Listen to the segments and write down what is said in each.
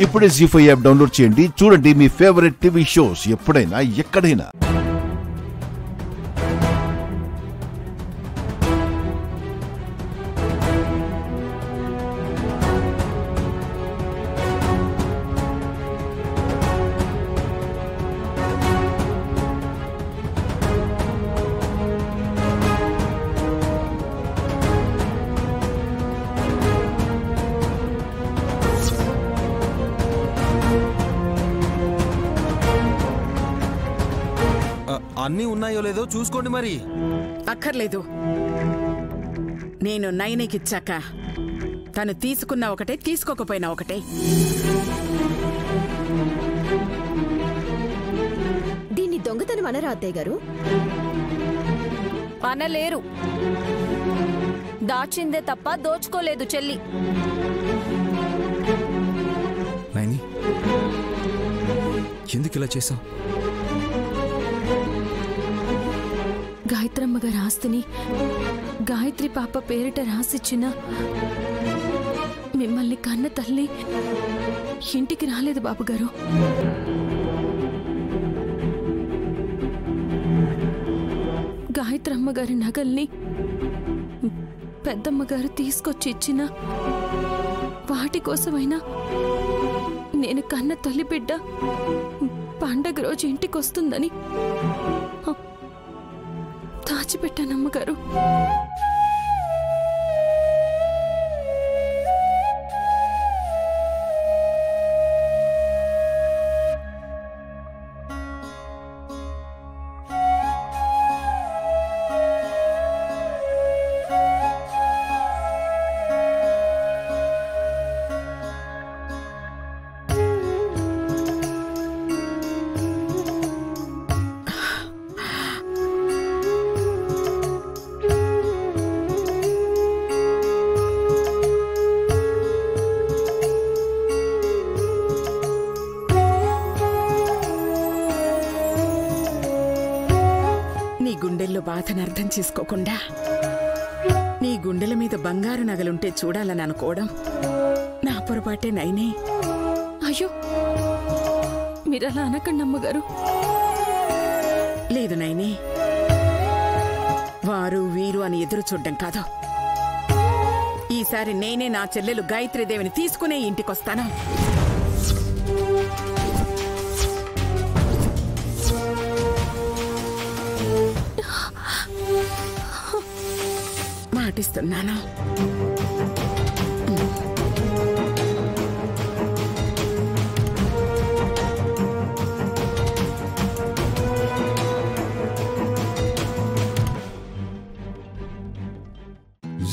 ఇప్పుడే జీ5 app download చేయండి. చూడండి మీ ఫేవరెట్ టీవీ షోస్ ఎప్పుడైనా ఎక్కడైనా. అన్నీ ఉన్నాయో లేదో చూసుకోండి. మరి అక్కర్లేదు. నేను నైనేకిచ్చాక తను తీసుకున్న ఒకటే, తీసుకోకపోయినా ఒకటే. దీన్ని దొంగతనం అనరా అత్తయ్య గారు? అనలేరు. దాచిందే తప్ప దోచుకోలేదు చెల్లి. నైని, ఎందుకు ఇలా చేశావు? గాయత్రమ్మ గారి ఆస్తిని గాయత్రి పాప పేరిట రాసిచ్చిన మిమ్మల్ని కన్న తల్లి ఇంటికి రాలేదు బాబుగారు. గాయత్రమ్మ గారి నగల్ని పెద్దమ్మగారు తీసుకొచ్చి ఇచ్చిన వాటి కోసమైనా నేను కన్న తల్లి బిడ్డ పండగ రోజు ఇంటికి వస్తుందని దాచిపెట్టానమ్మగారు. నీ గుండెల్లో బాధను అర్థం చేసుకోకుండా నీ గుండెల మీద బంగారు నగలుంటే చూడాలని అనుకోవడం నా పొరపాటే నైనే. అయ్యో, మీరలా అనకండి అమ్మగారు. లేదు నైనే, వారు వీరు అని ఎదురు చూడ్డం కాదు. ఈసారి నేనే నా చెల్లెలు గాయత్రీదేవిని తీసుకునే ఇంటికొస్తాను. మాటిస్తున్నాను.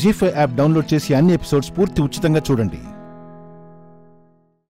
జీ5 యాప్ డౌన్లోడ్ చేసి అన్ని ఎపిసోడ్స్ పూర్తి ఉచితంగా చూడండి.